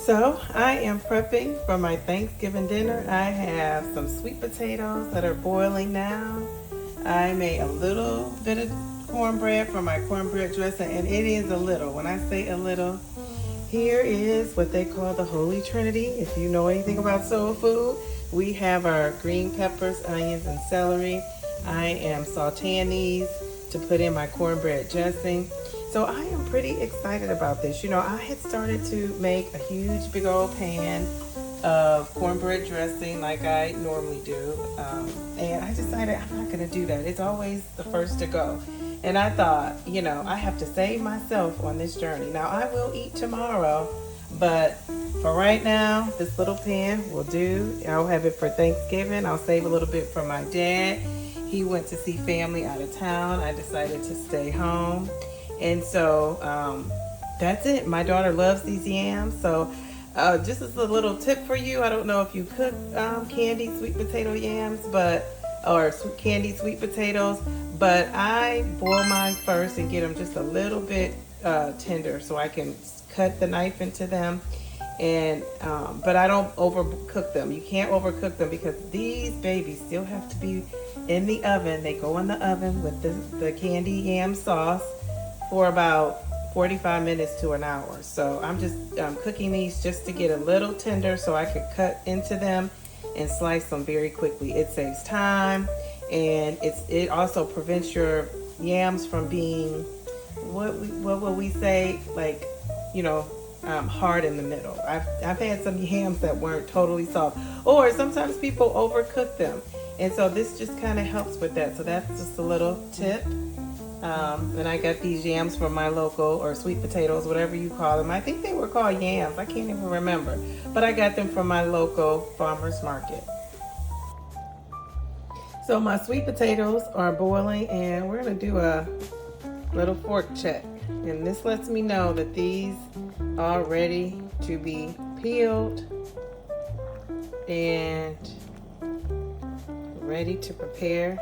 So I am prepping for my Thanksgiving dinner. I have some sweet potatoes that are boiling now. I made a little bit of cornbread for my cornbread dressing, and it is a little. When I say a little, here is what they call the Holy Trinity. If you know anything about soul food, we have our green peppers, onions, and celery. I am sauteing these to put in my cornbread dressing. So I am pretty excited about this. You know, I had started to make a huge big old pan of cornbread dressing like I normally do. And I decided I'm not gonna do that. It's always the first to go. And I thought, you know, I have to save myself on this journey. Now I will eat tomorrow, but for right now, this little pan will do. I'll have it for Thanksgiving. I'll save a little bit for my dad. He went to see family out of town. I decided to stay home. And so that's it. My daughter loves these yams. So just as a little tip for you, I don't know if you cook candied sweet potato yams, or candied sweet potatoes, but I boil mine first and get them just a little bit tender so I can cut the knife into them. And but I don't overcook them. You can't overcook them because these babies still have to be in the oven. They go in the oven with the candy yam sauce for about 45 minutes to an hour. So I'm just cooking these just to get a little tender so I could cut into them and slice them very quickly. It saves time, and it also prevents your yams from being, what will we say, like, you know, hard in the middle. I've had some yams that weren't totally soft, or sometimes people overcook them. And so this just kind of helps with that. So that's just a little tip. And I got these yams from my local, or sweet potatoes, whatever you call them. I think they were called yams. I can't even remember. But I got them from my local farmer's market. So my sweet potatoes are boiling, and we're going to do a little fork check. And this lets me know that these are ready to be peeled and ready to prepare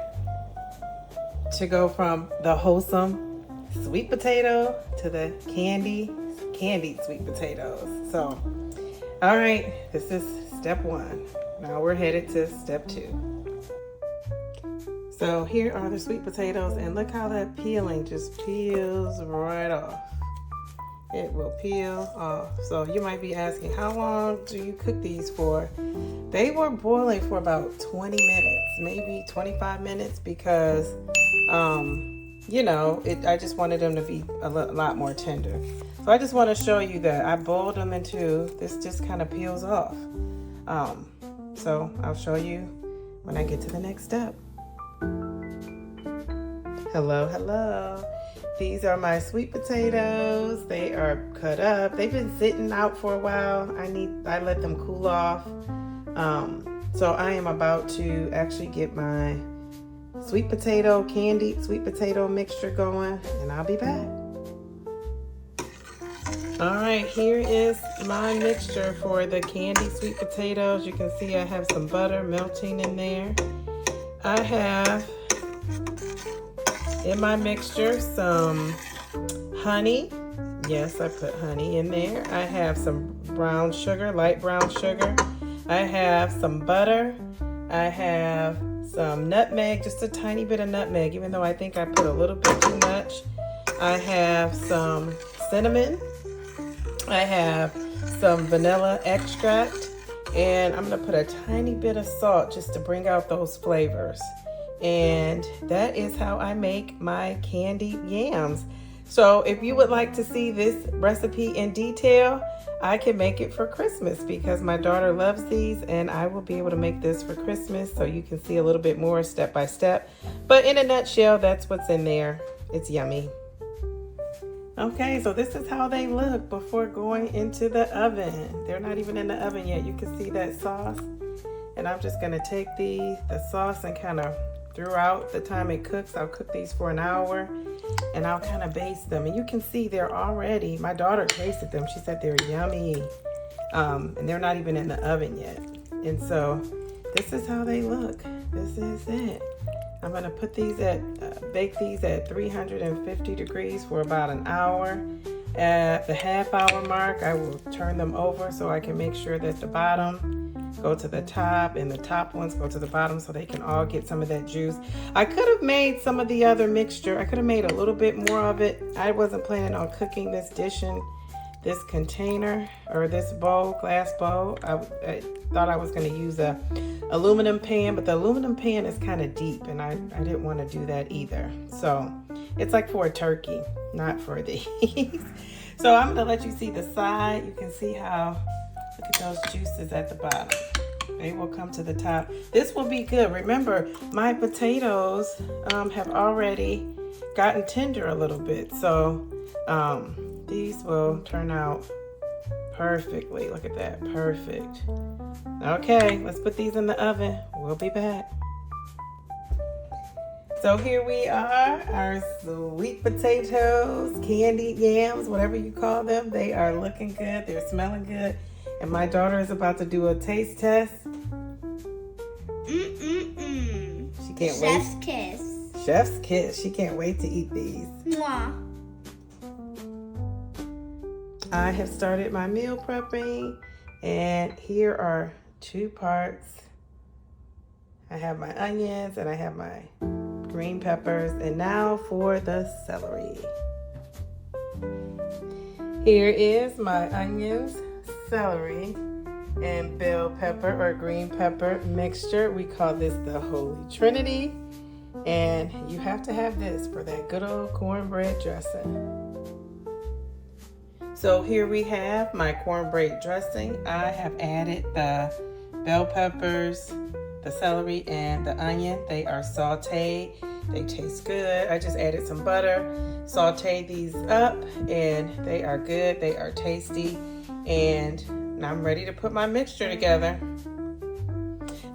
to go from the wholesome sweet potato to the candied sweet potatoes. So, all right, this is step 1. Now we're headed to step 2. So here are the sweet potatoes, and look how that peeling just peels right off. It will peel off. So you might be asking, how long do you cook these for? They were boiling for about 20 minutes, maybe 25 minutes, because you know, I just wanted them to be a lot more tender. So I just want to show you that I boiled them into, this just kind of peels off. So I'll show you when I get to the next step. Hello. These are my sweet potatoes. They are cut up. They've been sitting out for a while. I let them cool off. So I am about to actually get my candied sweet potato mixture going, and I'll be back. All right, here is my mixture for the candied sweet potatoes. You can see I have some butter melting in there. I have in my mixture some honey. Yes, I put honey in there. I have some brown sugar, light brown sugar. I have some butter. I have some nutmeg, just a tiny bit of nutmeg, even though I think I put a little bit too much. I have some cinnamon. I have some vanilla extract, and I'm gonna put a tiny bit of salt just to bring out those flavors. And that is how I make my candied yams. So if you would like to see this recipe in detail, I can make it for Christmas because my daughter loves these, and I will be able to make this for Christmas so you can see a little bit more step by step. But in a nutshell, that's what's in there. It's yummy. Okay, so this is how they look before going into the oven. They're not even in the oven yet. You can see that sauce. And I'm just gonna take the sauce and kind of, throughout the time it cooks, I'll cook these for an hour, and I'll kind of baste them. And you can see they're already, my daughter tasted them. She said they're yummy. And they're not even in the oven yet. And so this is how they look. This is it. I'm gonna put these bake these at 350 degrees for about an hour. At the half-hour mark, I will turn them over so I can make sure that the bottom go to the top and the top ones go to the bottom so they can all get some of that juice. I could have made some of the other mixture. I could have made a little bit more of it. I wasn't planning on cooking this dish in this container or this bowl, glass bowl. I thought I was going to use a aluminum pan, but the aluminum pan is kind of deep and I didn't want to do that either. So it's like for a turkey, not for these. So I'm going to let you see the side. You can see how, look at those juices at the bottom. They will come to the top. This will be good. Remember, my potatoes have already gotten tender a little bit. So these will turn out perfectly. Look at that. Perfect. Okay, let's put these in the oven. We'll be back. So here we are, our sweet potatoes, candied yams, whatever you call them. They are looking good. They're smelling good. And my daughter is about to do a taste test. She can't wait. Chef's kiss. Chef's kiss. She can't wait to eat these. Mwah. I have started my meal prepping, and here are 2 parts. I have my onions and I have my green peppers, and now for the celery. Here is my onions, celery, and bell pepper or green pepper mixture. We call this the Holy Trinity, and you have to have this for that good old cornbread dressing. So here we have my cornbread dressing. I have added the bell peppers, the celery, and the onion. They are sauteed. They taste good. I just added some butter, sauteed these up, and they are good. They are tasty. And now I'm ready to put my mixture together.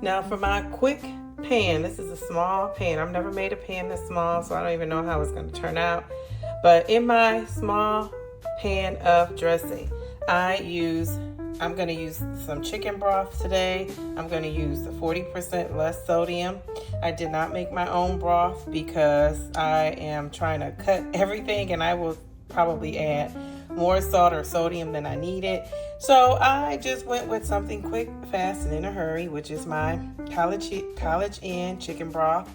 Now for my quick pan, this is a small pan. I've never made a pan this small, so I don't even know how it's going to turn out. But in my small pan of dressing, I'm going to use some chicken broth today. I'm going to use the 40% less sodium. I did not make my own broth because I am trying to cut everything, and I will probably add more salt or sodium than I needed. So I just went with something quick, fast, and in a hurry, which is my College Inn chicken broth.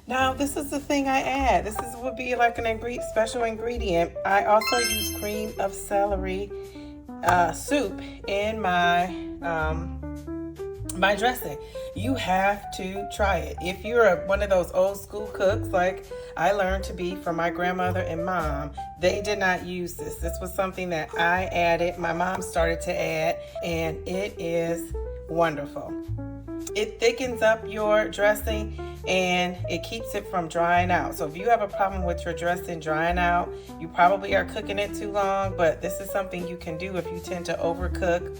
Now, this is the thing I add. Would be like an special ingredient. I also use cream of celery soup in my my dressing. You have to try it. If you're one of those old school cooks like I learned to be from my grandmother and mom, they did not use this. This was something that I added. My mom started to add, and it is wonderful. It thickens up your dressing and it keeps it from drying out. So if you have a problem with your dressing drying out, you probably are cooking it too long, but this is something you can do if you tend to overcook.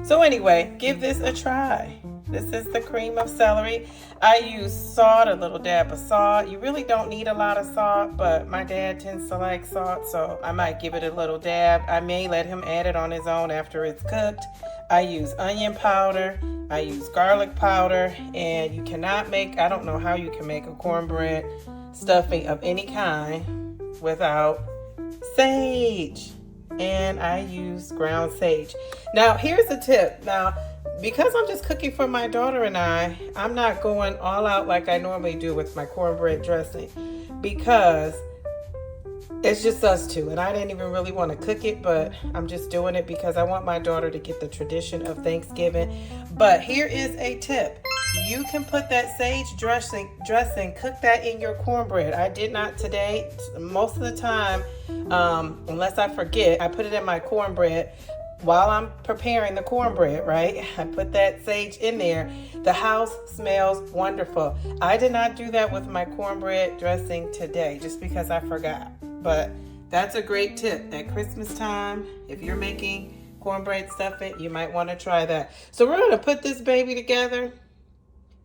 So anyway, give this a try. This is the cream of celery. I use salt, a little dab of salt. You really don't need a lot of salt, but my dad tends to like salt, so I might give it a little dab. I may let him add it on his own after it's cooked. I use onion powder. I use garlic powder, and you cannot make, I don't know how you can make a cornbread stuffing of any kind without sage. And I use ground sage. Now, here's a tip. Now, because I'm just cooking for my daughter and I'm not going all out like I normally do with my cornbread dressing, because it's just us two, and I didn't even really want to cook it, but I'm just doing it because I want my daughter to get the tradition of Thanksgiving. But here is a tip. You can put that sage dressing, cook that in your cornbread. I did not today. Most of the time, unless I forget, I put it in my cornbread while I'm preparing the cornbread, right? I put that sage in there. The house smells wonderful. I did not do that with my cornbread dressing today just because I forgot. But that's a great tip. At Christmas time, if you're making cornbread stuffing, you might want to try that. So we're going to put this baby together,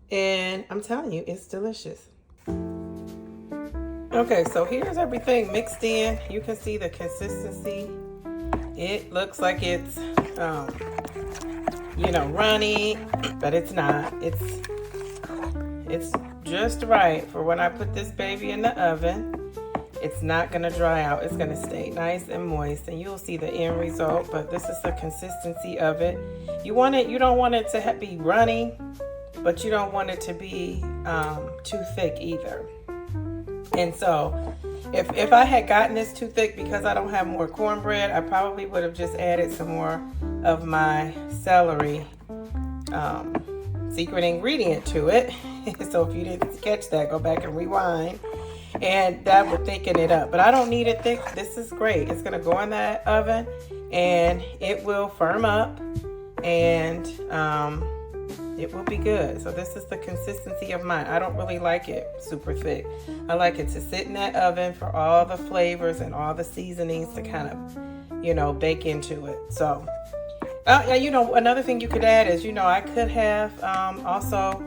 and I'm telling you, it's delicious. Okay, so here's everything mixed in. You can see the consistency. It looks like it's, runny, but it's not. It's just right for when I put this baby in the oven. It's not gonna dry out. It's gonna stay nice and moist, and you'll see the end result. But this is the consistency of it. You don't want it to be runny, but you don't want it to be too thick either. And so if I had gotten this too thick because I don't have more cornbread, I probably would have just added some more of my celery secret ingredient to it. So if you didn't catch that, go back and rewind, and that would thicken it up. But I don't need it thick. This is great. It's gonna go in that oven and it will firm up, and it will be good. So this is the consistency of mine. I don't really like it super thick. I like it to sit in that oven for all the flavors and all the seasonings to kind of, bake into it. So, another thing you could add is, I could have also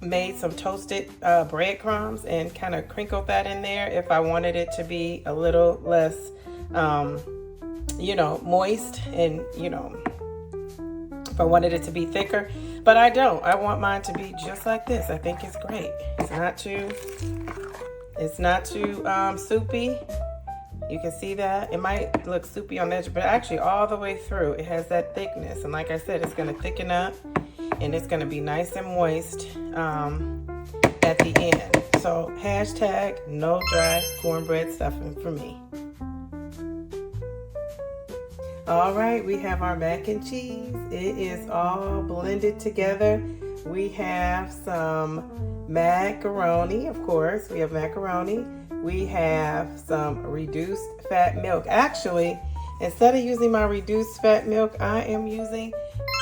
made some toasted breadcrumbs and kind of crinkled that in there if I wanted it to be a little less, moist, and, if I wanted it to be thicker. But I don't. I want mine to be just like this. I think it's great. It's not too soupy. You can see that. It might look soupy on the edge, but actually all the way through it has that thickness. And like I said, it's going to thicken up and it's going to be nice and moist at the end. So hashtag no dry cornbread stuffing for me. All right, we have our mac and cheese. It is all blended together. We have some macaroni, of course. We have macaroni. We have some reduced fat milk. Actually, instead of using my reduced fat milk, I am using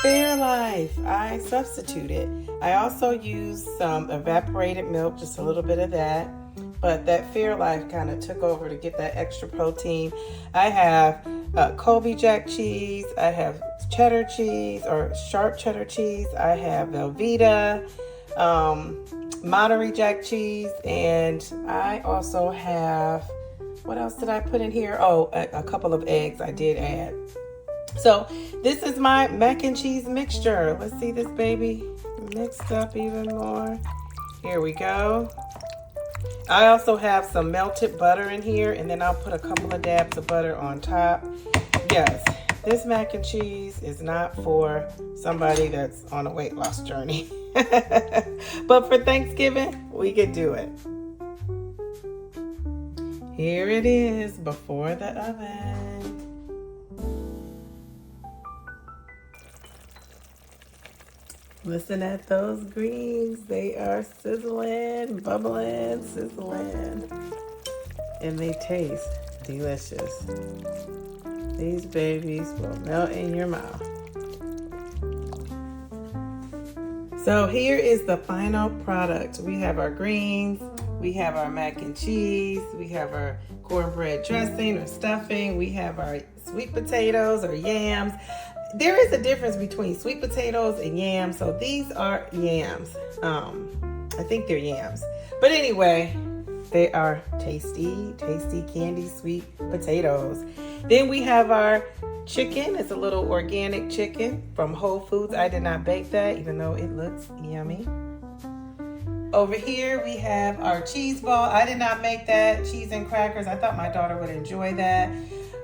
Fairlife. I substituted. I also used some evaporated milk, just a little bit of that. But that Fairlife kind of took over to get that extra protein. I have Colby Jack cheese. I have cheddar cheese or sharp cheddar cheese. I have Velveeta, Monterey Jack cheese, and I also have, what else did I put in here? Oh, a couple of eggs I did add. So this is my mac and cheese mixture. Let's see this baby mixed up even more. Here we go. I also have some melted butter in here, and then I'll put a couple of dabs of butter on top. Yes, this mac and cheese is not for somebody that's on a weight loss journey. But for Thanksgiving, we could do it. Here it is before the oven. Listen at those greens. They are sizzling, bubbling, sizzling. And they taste delicious. These babies will melt in your mouth. So here is the final product. We have our greens, we have our mac and cheese, we have our cornbread dressing or stuffing, we have our sweet potatoes or yams. There is a difference between sweet potatoes and yams. So these are yams. I think they're yams. But anyway, they are tasty, tasty candy sweet potatoes. Then we have our chicken. It's a little organic chicken from Whole Foods. I did not bake that, even though it looks yummy. Over here we have our cheese ball. I did not make that. Cheese and crackers. I thought my daughter would enjoy that.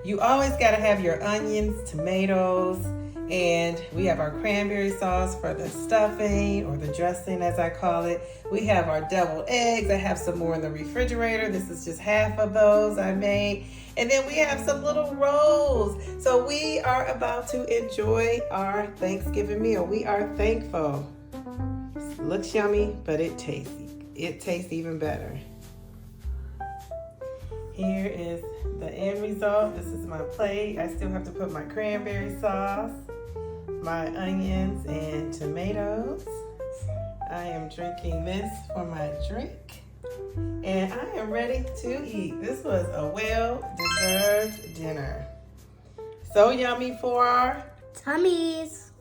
You always got to have your onions, tomatoes, and we have our cranberry sauce for the stuffing or the dressing as I call it. We have our deviled eggs. I have some more in the refrigerator. This is just half of those I made. And then we have some little rolls. So we are about to enjoy our Thanksgiving meal. We are thankful. It looks yummy, but it tastes even better. Here is the end result. This is my plate. I still have to put my cranberry sauce, my onions and tomatoes. I am drinking this for my drink. And I am ready to eat. This was a well-deserved dinner. So yummy for our tummies.